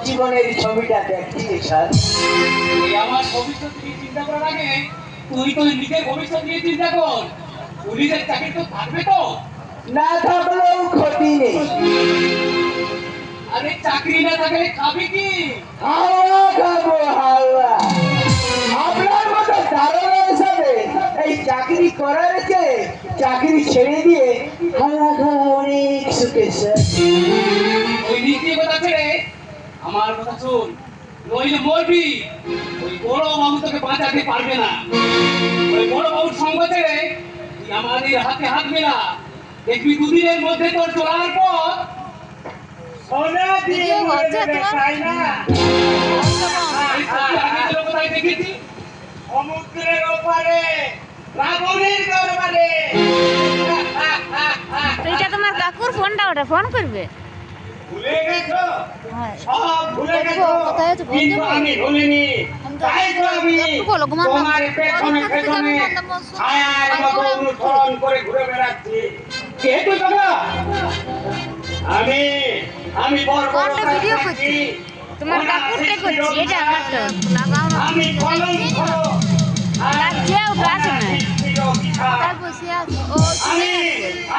জীবনের ছবিটা দেখছি স্যার। আমার ভবিষ্যৎ নিয়ে চিন্তা করার আগে তুই তো নিজের ভবিষ্যৎ নিয়ে চিন্তা কর। পুলিশের চাকরি তো থাকবে তো? না থাকলেও ক্ষতি নেই। আরে চাকরি না থাকলে খাবি কি? হাওয়া খাবো হাওয়া। আপনার মতো দারোগা হিসাবে এই চাকরি করার চেয়ে চাকরি ছেড়ে দিয়ে হাওয়া খাওয়া অনেক সুখে স্যার। ওই নীতি কথা ছেড়ে আমার কথা শোন, নইলে মরবি। ওই বড় বাবু তোকে বাঁচাতে পারবে না। ওই বড় বাবুর সঙ্গ ছেড়ে তুই আমাদের হাতে হাত মেলা, দেখবি দুদিনের মধ্যে তোর চলার পর সোনা দিয়ে মরে যাবে, তাই না? আমি কোথায় দেখেছি? সমুদ্রের ওপারে রাবণের দরবারে। এটা তোমার কাকুর ফোনটা, ওটা ফোন করবে। ভুলে গেছো? হ্যাঁ। সব ভুলে গেছো, কোথায় আছে বলতে কিন্তু পারো? আমি ভুলিনি। তাই তো আমি একটু বলো, ঘুমানো। তোমার পেছনে পেছনে ছায়ার মতো অনুসরণ করে ঘুরে বেড়াচ্ছি। কে তুই বাবা? আমি আমি বড় বড় কোনটা ভিডিও করছি? তোমার কাকুরটা করছি, এটা আমারটা। লাগাও না। আমি কলঙ্ক। লাগছে, ওটা আছে না। তাই বসে আছে। ও শুনে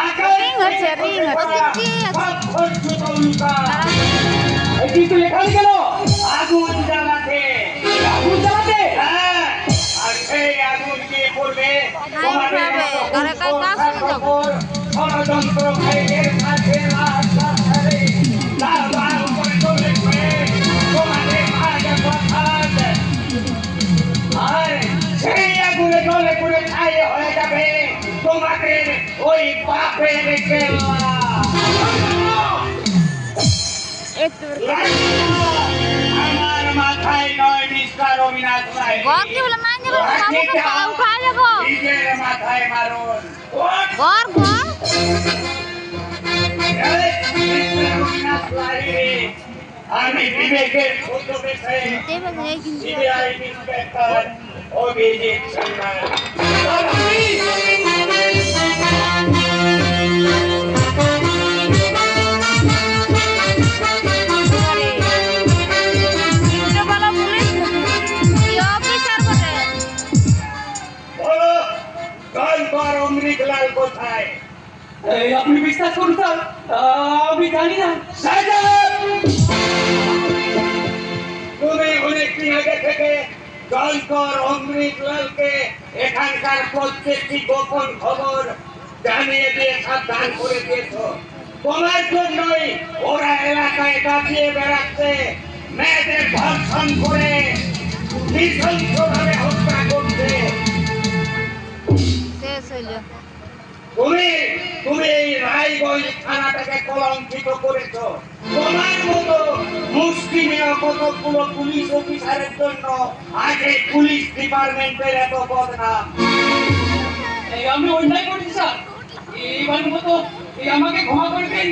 আছে। রিং হচ্ছে, রিং হচ্ছে। কি আছে? তুই এখানে কেন? আগুন জ্বালাতে। আগুন জ্বালাতে? হ্যাঁ। আর সেই আগুন দিয়ে পড়বে তোমাদের মতো ষড়যন্ত্র ভাইদের কাছে লাল উপরে চলে তোমাদের আগে কথা। আর সেই আগুনে জলে পুড়ে ছাই হয়ে যাবে তোমাদের ওই বাপের কেল্লা। আমার মাথায় নয় মিস্টার অবিনাশ রায়, কি বলে না যাবো, বাবুকে উঠা যাবো। নিজের মাথায় মারুন। ঘর ঘর আমি বিবেকের ছোট পেশায় সিবিআই ইন্সপেক্টর অভিজিৎ শর্মা। বলো জয়কর অমৃতলাল কোথায়? আপনি বিশ্বাস করুন স্যার, আমি জানি না। তুমি অনেকদিন আগে থেকে জয়কর অমৃতলালকে এখানকার প্রত্যেকটি গোপন খবর জানিয়ে দিয়ে সাবধান করে দিয়েছ। তোমার জন্যই ওরা এলাকায় কাটিয়ে বেড়াচ্ছে, মেয়েদের ধর্ষণ করে নৃশংসভাবে হত্যা করছে। শেষ হইল। তুমি তুমি এই রায়গঞ্জ থানাটাকে কলঙ্কিত করেছো। তোমার মতো মুসলিমীয় কতগুলো পুলিশ অফিসারের জন্য আজ এই পুলিশ ডিপার্টমেন্টের এত বদনাম। আমি অন্যায় করেছি স্যার, এইবার মতো আমাকে ক্ষমা করবেন।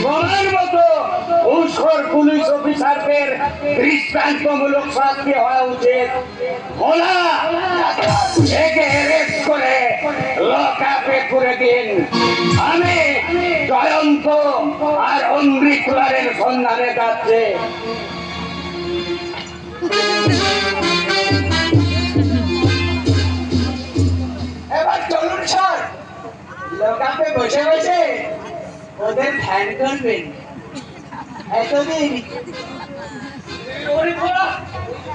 তোমার মতো উৎসর পুলিশ অফিসারদের দৃষ্টান্তমূলক শাস্তি হওয়া উচিত। ওলা একে অ্যারেস্ট করে লকআপে করে দিন। আমি জয়ন্ত আর অমৃতলালের সন্ধানে যাচ্ছে। এবার চলুন স্যার, লকআপে বসে বসে ওদের ধ্যান করবেন। এতদিন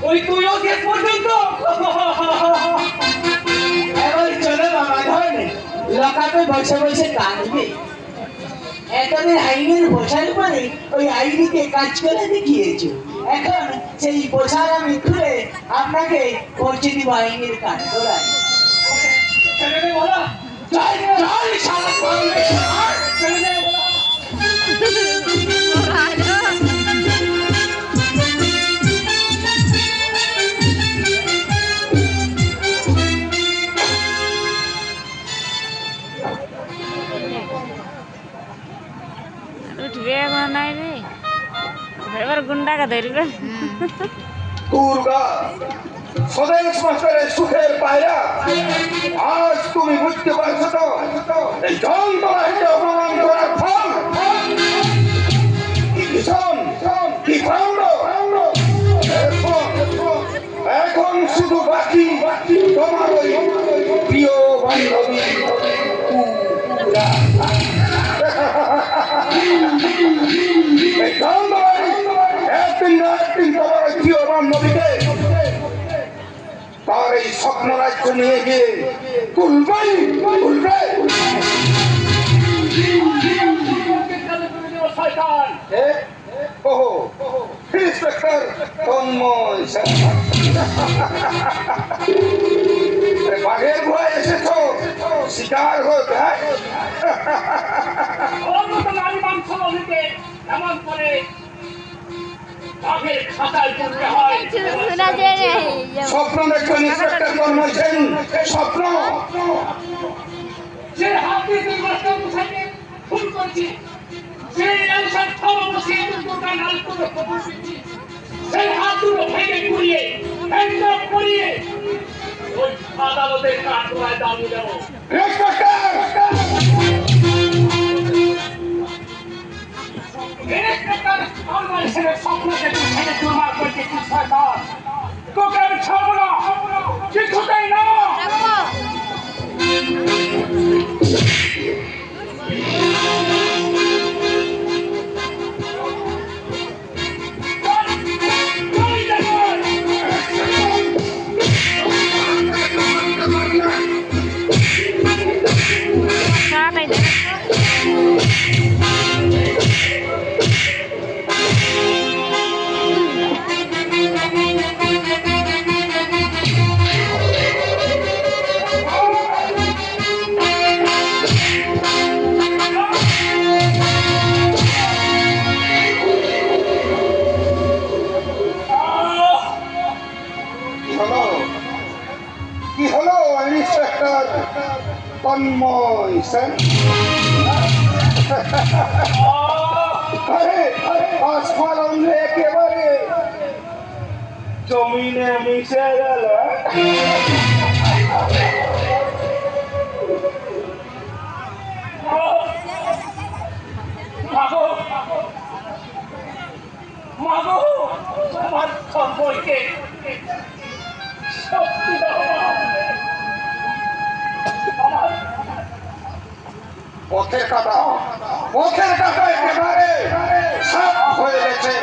ওই তুইও শেষ পর্যন্ত। এবার চলো বাবা ধন, লকআপে বসে বসে কাঁদবে। এতদিন আইনের বোঝার পরে ওই আইনিকে কাজ করে দেখিয়েছ, এখন সেই বোঝার আমি খুলে আপনাকে পৌঁছে দিব আইনের কাজ করায়। উঠবে নাই রে, এবার গুন্ডাকে ধরবে। দুর্গা স্বদেশ মাস্টারের সুখের পায়রা, আজ তুমি বুঝতে পারছো তো এই যন্ত্রণাকে অপমান করার ফল। ভীষণ তোমার ওই প্রিয় বান্ধবী পুরা। এই কারণ নয়, একদিন না একদিন তোমার ওই প্রিয় বান্ধবীকে তার এই স্বপ্ন রাজ্য নিয়ে গিয়ে তুলবেই তুলবে। ওহো, ইন্সপেক্টর তন্ময় স্যার, বাঘের গুহায় এসেছো শিকার হতে? এমন করে বাঘের খাতায় তুলতে হয়। सुना दे रहे हैं ये স্বপ্ন দেখবেন ইন্সপেক্টর তন্ময় সেন, স্বপ্ন। সে হাতে দুর্গাকে মুসাকে খুন করছে, সেই অংশের থমসে দুর্গা নাল করে প্রতিষ্ঠিত, সেই হাতগুলো ভেঙে পুড়িয়ে হ্যান্ডঅফ করিয়ে ওই আদালতের কাঠগড়ায় দাবি দেব। ইন্সপেক্টর ইন্সপেক্টর আমার ছেলে স্বপ্ন দেখে ভেঙে চুরমার করছে তুই শয়তান, তোকে আমি ছাড়বো না, কিছুতেই না। रखो कहाँ पे কি হলো ইন্সপেক্টর তন্ময় সেন? আরে আস্ফালন একেবারে জমিনে মিশে গেল। মাগো মাগো আমার সম্পর্কে সত্যি আমার পথের কাটা একেবারে সাফ হয়ে গেছে।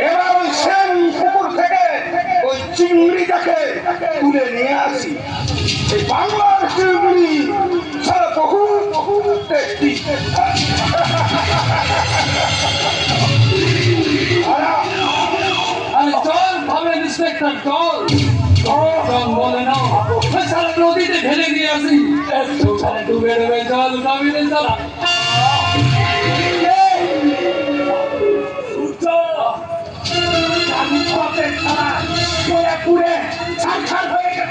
এবার ওই সেন পুকুর থেকে ওই চিংড়িটাকে তুলে নিয়ে আসি। এই বাংলার চিংড়ি সারা বহু টেস্টি। চল ভাবে ইন্সপেক্টর চল চল বলে নাও সারা নদীতে ঢেলে দিয়ে আসি একটু খালে ডুবে ডুবে চল কাবিনে চল পুরে ছাড় হয়ে গেল।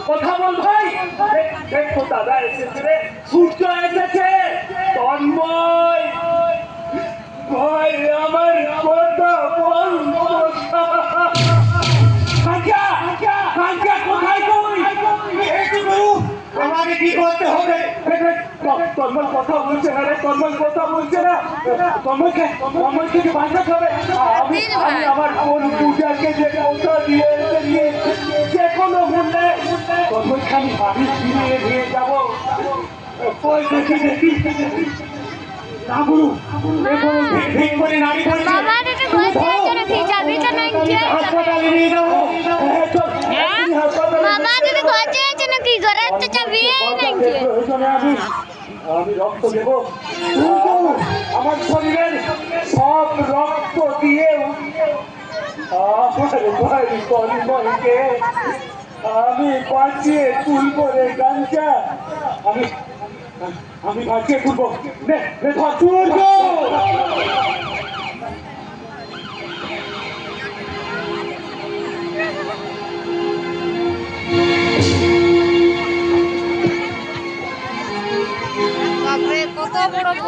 কথা বল ভাই, দেখো দাদা এসেছে, সূর্য এসেছে। তন্ময় ভাই আমার কথা বল। কোথায় আমাকে কি করতে হবে? তন্ময় কথা বলছে না রে, তন্ময় কথা বলছে না। তন্ময়কে বাঁচাতে হবে। আমি আমার বোন পূজাকে যে কথা দিয়ে যে কোনো মূল্যে তন্ময়কে আমি বাড়ি ফিরিয়ে নিয়ে যাবো। ওই দেখি না গুরু, ঠিক করে নারী बाबा ने तो बहुत अच्छा खींचा भी तो नहीं किया হাসপাতালে নিয়ে যাবো। बाबा ने तो बहुत अच्छा की गरज तो चाबी नहीं किया আমি রক্ত দেব, আমার শরীরের সব রক্ত দিয়ে আমার ভাই তন্ময়কে আমি বাঁচিয়ে তুলবো রে গাঞ্জা। আমি বাঁচিয়ে তুলবো। তুলবো बाप रे कत बड़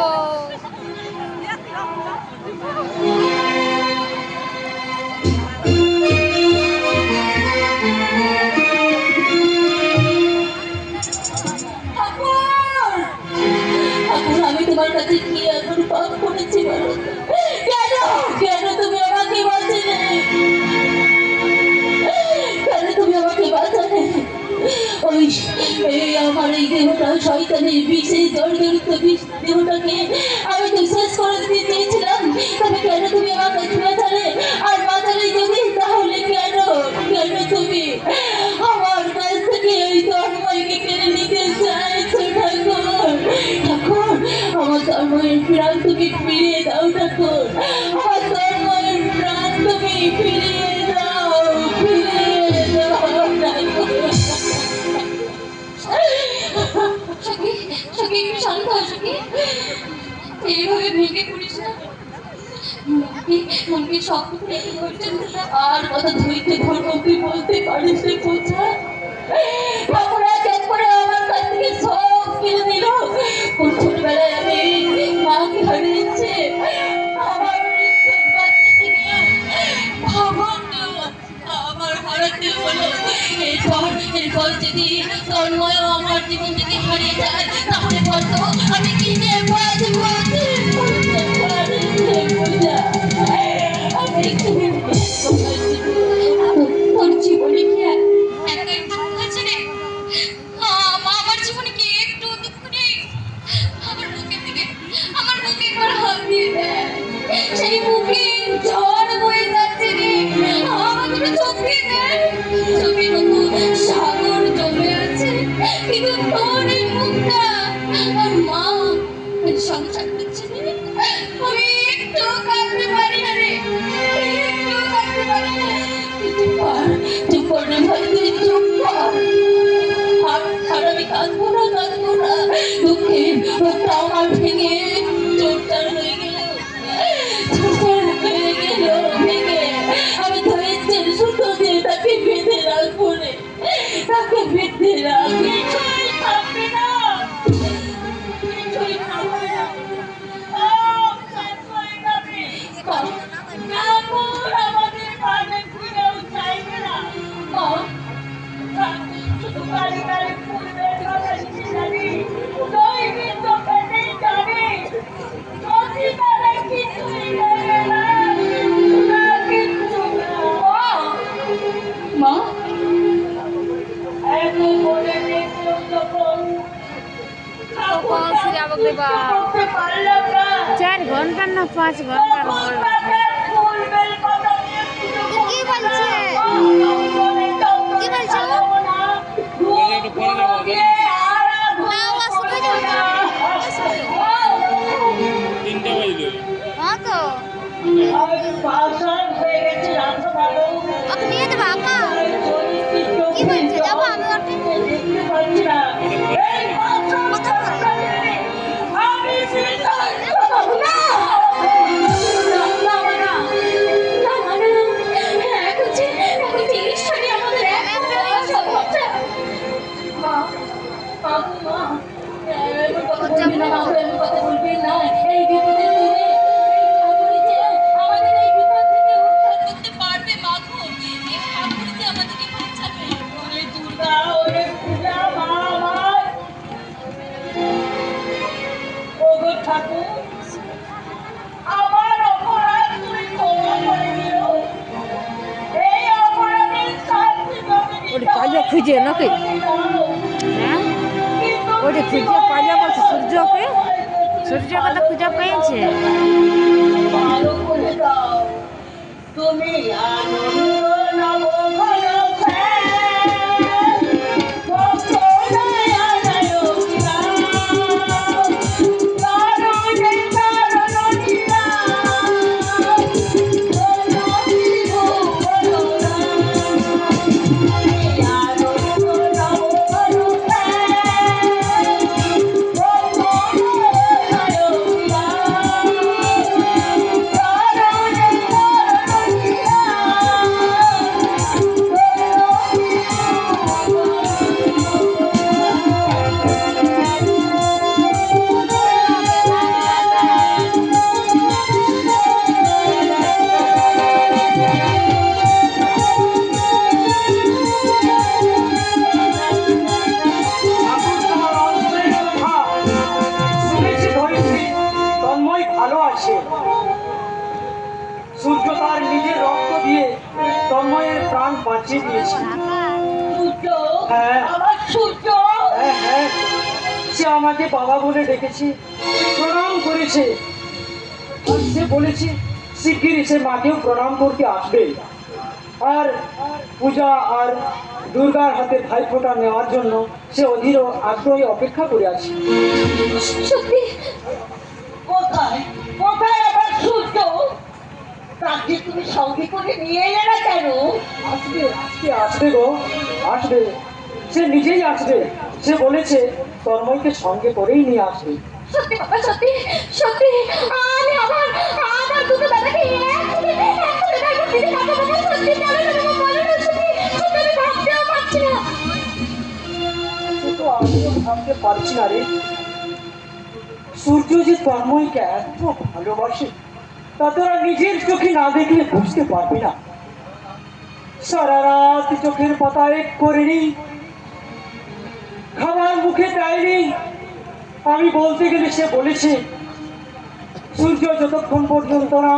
জানিস এই আমার এই দেহটা শয়তানের বিষে জর্জরিত বিষ দেহটাকে আমি তো শেষ করে দিতে চেয়েছিলাম, তবে কেন তুমি আমাকে বাঁচালে? আর বাঁচালে যদি তাহলে কেন কেন তুমি আমার কাছ থেকে ওই তন্ময়কে কেড়ে নিতে চাইছো ঠাকুর? ঠাকুর, আমার তন্ময়ের প্রাণ তুমি ফিরিয়ে দাও ঠাকুর, আমার তন্ময়ের প্রাণ তুমি ফিরিয়ে দাও, ফিরিয়ে দাও ঠাকুর। সখী, সখী একটু শান্ত হও সখী, এইভাবে ভেঙে পড়িস না। মনকে শক্ত করে করছেন আর কথা ধরতে ধরো, তুই বলতে পারিস রে পূজা। ঠাকুর আজ করে আমার কাছ থেকে সব কেড়ে নিল। কোন ছোটবেলায় আমি মাকে হারিয়েছি, আমার মৃত্যুর বাচ্চা থেকে আমার হারাতে হলো। এরপর যদি তন্ময় আমার জীবন থেকে হারিয়ে যায় তাহলে বলতো আমি কি নিয়ে বাঁচব? তোর জীবনে কি একা একটু আছে রে? আমার জীবনে কি একটু দুঃখ নেই? আমার বুকে একবার হাত দিয়ে দেয়, সেই বুকে ঝড় বয়ে যাচ্ছে রে, আমাকে চোখে দেয়, চোখে কত সাগর জমে আছে, কিন্তু তোর এই মুখটা আর মা সংসার করছে রে, আমি একটু কাঁদতে পারি না রে, একটু কাঁদতে পারি না। চুপ কর রে ভাই, তুই চুপ কর। আর আমি কাঁদবো না, দুঃখের মুখটা আমার ভেঙে চোরটার হয়ে গেল, ভেঙে আমি ধৈর্যের সুতো দিয়ে তাকে বেঁধে রাখবো রে, তাকে বেঁধে রাখবি, কিছুই থাকবে না, কিছুই থাকবে না। আমাদের কানে ফিরেও চাইবে না। শুধু কালি কালি ফুলবের কথা জানি, দৈবিক তো পেটেই জানি, সত্যিকারে কিছুই নেবে না, কিচ্ছু না। মা, এত বলে দেখলেও যখন কখন ফিরে আবার দেবা? করতে পারলাম না, 4 ঘন্টা না 5 ঘন্টা তখন তাকে ফুলবের কথা নিয়ে কি বলছে? কি বলছো? না আসবে যাবে, হ্যাঁ তো ওকে নিয়ে যাবো আঁকা। কি বলছে? যাবো আমি ওকে খুঁজে নাকি হ্যাঁ ওটা খুঁজে পাইয়া বলছে সূর্যকে তো খুঁজে পেয়েছে। তুমি আনন্দ নবঘন সূর্য তার নিজের রক্ত দিয়ে তন্ময়ের প্রাণ বাঁচিয়ে দিয়েছে। সূর্য হ্যাঁ। আমার সূর্য। হ্যাঁ হ্যাঁ, সে আমাকে বাবা বলে ডেকেছে, প্রণাম করেছে। আর সে বলেছে শিগগিরই সে মাকেও প্রণাম করতে আসবে, আর পূজা আর দুর্গার হাতে ভাইফোঁটা নেওয়ার জন্য সে অধীর আগ্রহে অপেক্ষা করে আছে। সত্যি? কোথায় কোথায় আবার সূর্য? তাকে তুমি সঙ্গে করে নিয়ে এলে না কেন? আসবে আসবে আসবে গো, আসবে, সে নিজেই আসবে। সে বলেছে তন্ময়কে সঙ্গে করেই নিয়ে আসবে। সত্যি বাবা, সত্যি সত্যি। আমি আমার আমার দুটো দাদাকে এক করে দেখো দিদি কাকা বাবা, সত্যি বলো না বাবা, বলো না, সত্যি সত্যি আমি ভাবতেও পারছি না। সে তো আমিও ভাবতে পারছি না রে। সূর্য যে তন্ময়কে এত ভালোবাসে তা তোরা নিজের চোখে না দেখলে বুঝতে পারবি না। সারা রাত চোখের পাতা এক করেনি, খাবার মুখে দেয়নি। আমি বলতে গেলে সে বলেছে সূর্য যতক্ষণ পর্যন্ত না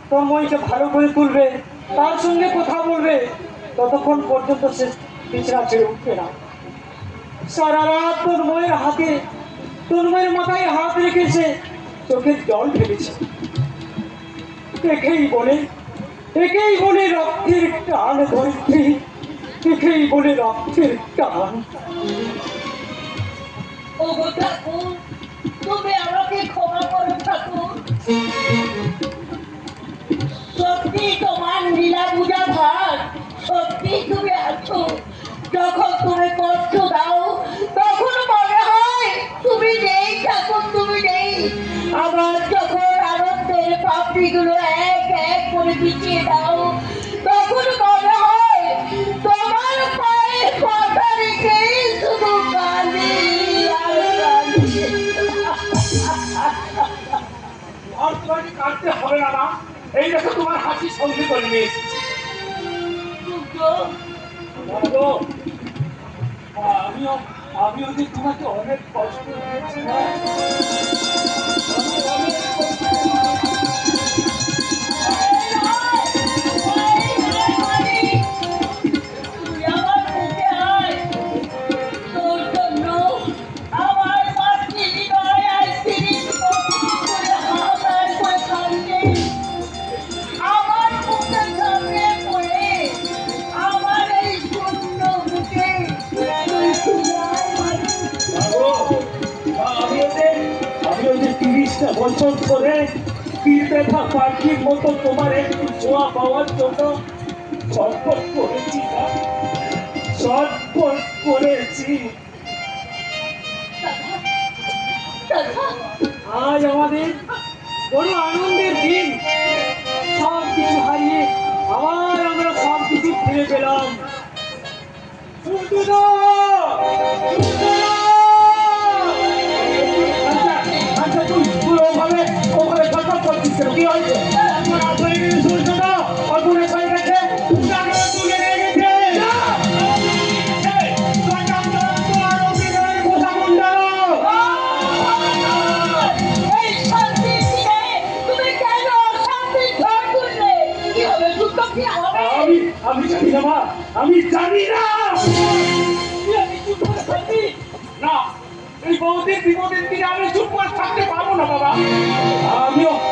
তন্ময়কে ভালো করে তুলবে, তার সঙ্গে কথা বলবে, ততক্ষণ পর্যন্ত সে বিছানা ছেড়ে উঠবে না। সারা রাত তন্ময়ের হাতে, তন্ময়ের মাথায় হাত রেখেছে, চোখের জল ফেলেছে। একেই বলে রক্তের টান ধরিত্রী, একেই বলে রক্তের টান। ওগো ঠাকুর, তুমি আমাকে ক্ষমা করো ঠাকুর। সত্যি তোমার লীলা পূজা ভার, সত্যি তুমি আছো। যখন তুমি কষ্ট দাও তখন মনে হয় তুমি নেই ঠাকুর, তুমি নেই। আবার যখন আনন্দের পাপড়িগুলো এক এক করে বিছিয়ে দাও তখন মনে হয় তোমার পায়ে কথা রেখে শুধু কাঁদি আর কাঁদি। আর তোমাকে কাটতে হবে না মা, এই দেখো তোমার হাসি সঙ্গে করে নিয়ে এসেছি। বলো, আমিও যে তোমাকে অনেক কষ্ট দিয়েছি না, আমি অনেক কষ্ট দিয়েছি। আমিও যে 30টা বছর ধরে তীরবেথা পাখির মতো তোমার একটু ছোঁয়া পাওয়ার জন্য ছটফট করেছি না, ছটফট করেছি। আজ আমাদের বড় আনন্দের দিন। সব কিছু হারিয়ে আবার আমরা সব কিছু ফিরে পেলাম। সূর্যদা! আচ্ছা, আচ্ছা, তুই ওভাবে ছটফট করছিস কেন? কি হয়েছে? সূর্যদা অর্জুনের হয়ে গেছে, উনাকে তুলে নিয়ে গেছে। এই শান্তির দিনে তুমি কেন শান্তির ঝড় তুললে? কি হবে, যুদ্ধ কি হবে? আমি জানি না মা, আমি জানি না। আমি চুপ করে থাকি না, এই বহুদিন বিপদের দিনে আমি চুপ করে থাকতে পারবো না বাবা।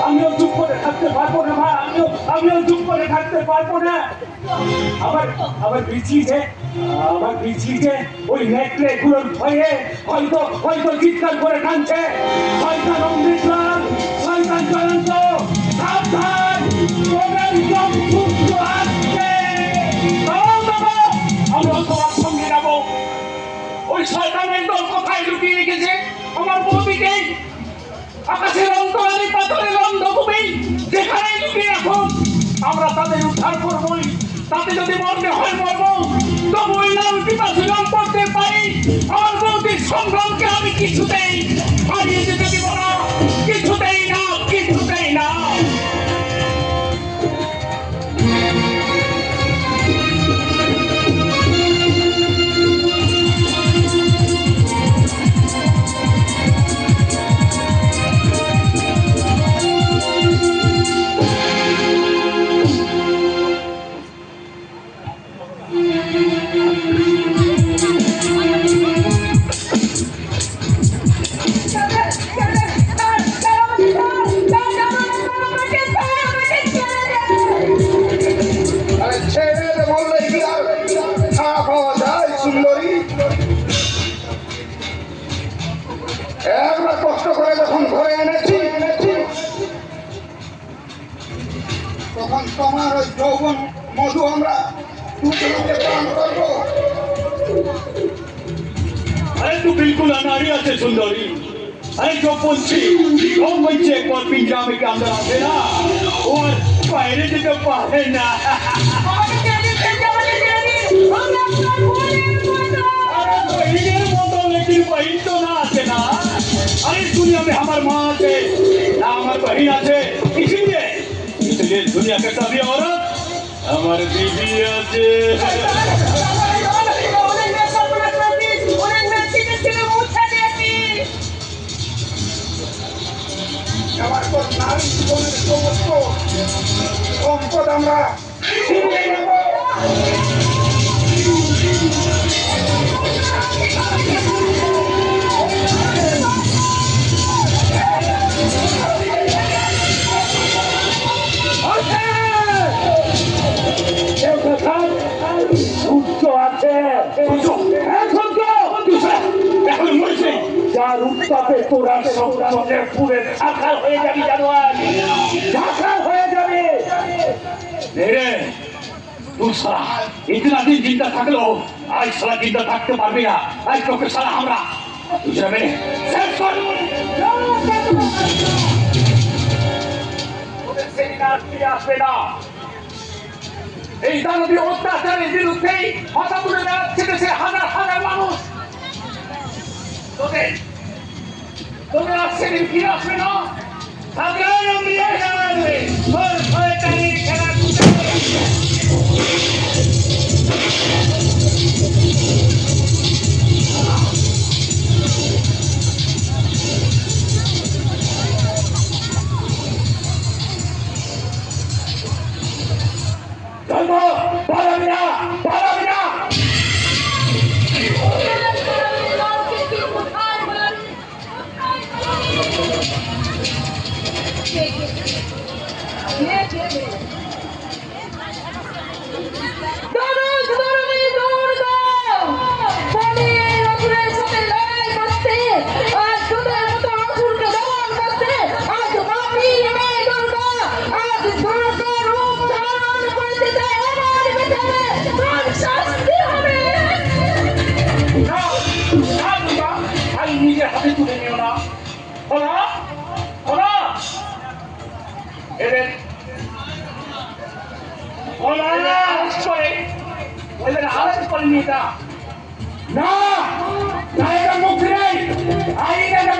আমিও চুপ করে থাকতে পারবো না মা, আমিও চুপ করে থাকতে পারবো না। আমার বিচি যে ওই নেকড়ে গুলোর ভয়ে হয়তো চিৎকার করে কাঁদছে। শয়তান অমৃতলাল, শয়তান জয়ন্ত, সাবধান, তোমার যমদূত আসছে। বাবা, আমরা তোমার সঙ্গে যাবো। ওই শয়তানের দল কোথায় লুকিয়ে রেখেছে আমার বৌদিকে? আকাশের অন্তরালে পাথরের অন্ধকূপে যেখানে লুকিয়ে রাখো, আমরা তাদের উদ্ধার করবোই। তাতে যদি মরতে হয় মরবো, তবু ওই লাল পিপাসুজন করতে পারি। আমার বৌদির সংগ্রামকে আমি কিছুতেই হারিয়ে যেতে দিব না, কিছুতেই না, কিছুতেই না। Thank you. সুন্দরী, একবার কষ্ট করে যখন ঘরে এনেছি তখন তোমার ওই যৌবন মধু আমরা দুজনকে পান করবো। अरे तू बिल्कुल अनाड़ी से सुंदरी। अरे जो पंछी एक बार पिंजरा में के अंदर आते ना और पहले से तो पहले ना लेकिन बहन तो ना आते ना। अरे दुनिया में हमारे माँ आते ना हमारे बहन आते, इसलिए दुनिया के सभी औरत हमारे बीबी आते। আমার তো নারী জীবনের সমস্ত সম্পদ আমরা ছিনিয়ে নেব। যার উত্তাপে তোরা সব পুরে ঢাকা হয়ে যাবি, জানোয়ার ঢাকা হয়ে যাবে। তুই সারা ইতনা দিন জিন্দা থাকলো, আজ সারা জিন্দা থাকতে পারবি না। আজ তোকে সারা আমরা বুঝাবে শেষ কর। ওদের সেমিনার ফিরে আসবে না। এই দানবীয় অত্যাচারের বিরুদ্ধেই মাথা তুলে দাঁড়াচ্ছে দেশে হাজার হাজার মানুষ। তোদের আর সেদিন ফিরে আসবে না।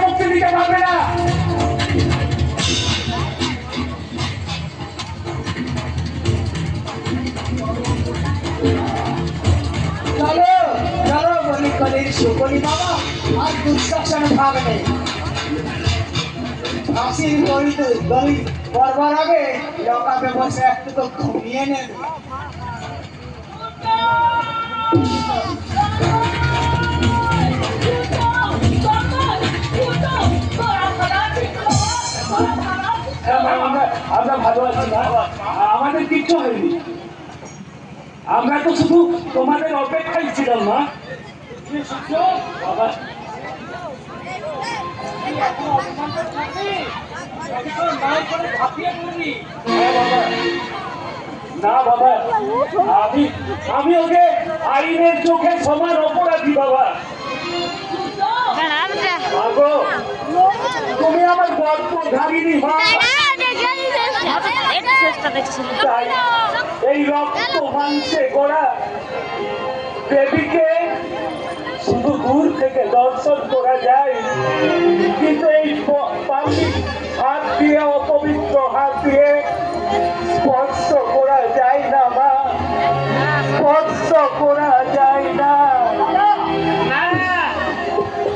মুক্তি দিতে পারবে না। চলো চলো বলি কলির সুকলি বাবা, আর দুঃশাসন ভাগ নেই। হাসির গলি করবার আগে লকাপে বসে একটু তো ঘুমিয়ে নেবে। আমরা ভালো আছি, আমাদের কিচ্ছু হয়নি। আমরা তো শুধু তোমাদের অপেক্ষায় ছিলাম না। বাবা না বাবা, আমি ওকে আইনের চোখে সমান অপরাধী বাবা। তুমি আমার গল্প ধারিনি মা। এই রক্ত মাংসে গড়া দেবীকে শুধু দূর থেকে দর্শন করা যায়, কিন্তু এই হাত দিয়ে অপবিত্র হাত দিয়ে স্পর্শ করা যায় না মা, স্পর্শ করা যায় না।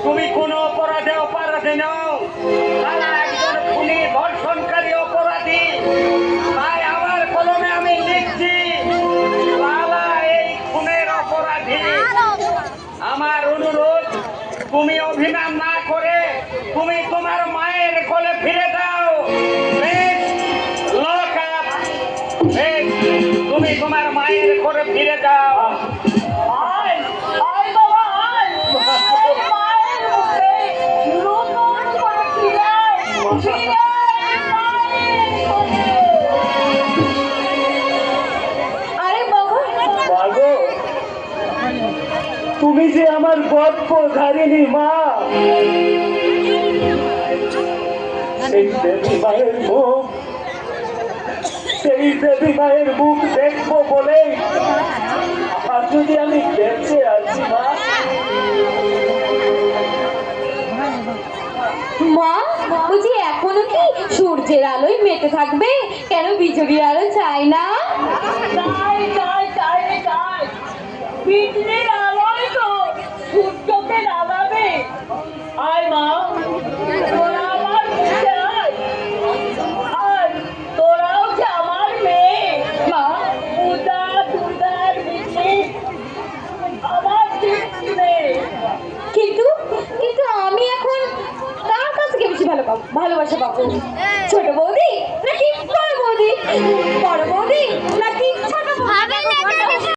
তুমি কোন অপরাধে নাও, একজন খুনি ধর্ষণকারী অপরাধী। তাই আমার কলমে আমি লিখছি বাবা এই খুনের অপরাধী। আমার অনুরোধ, তুমি অভিমান না করে তুমি তোমার মায়ের কোলে ফিরে যাও। তুমি তোমার মায়ের কোলে ফিরে যাও। যে আমার গর্ব ধারিণী মা, সেই দেবী মায়ের মুখ, সেই দেবী মায়ের মুখ দেখবো বলে আর যদি আমি বেঁচে আছি মা, মা বুঝি এখনো কি সূর্যের আলোয় মেতে থাকবে? কেন বিজুলির আলো চাই না? চাই চাই চাই রে চাই, বিজলির আলোয় তো সূর্যকে নামাবে। আয় মা, তোরা আমার বুঝতে আয়, আর তোরাও যে আমার মেয়ে। মা, পূজা দুর্গার বিজলি আমার তৃপ্তি নেই। কিন্তু কিন্তু আমি এখন কার কাছ থেকে বেশি ভালোবাসা পাবো? ছোট বউ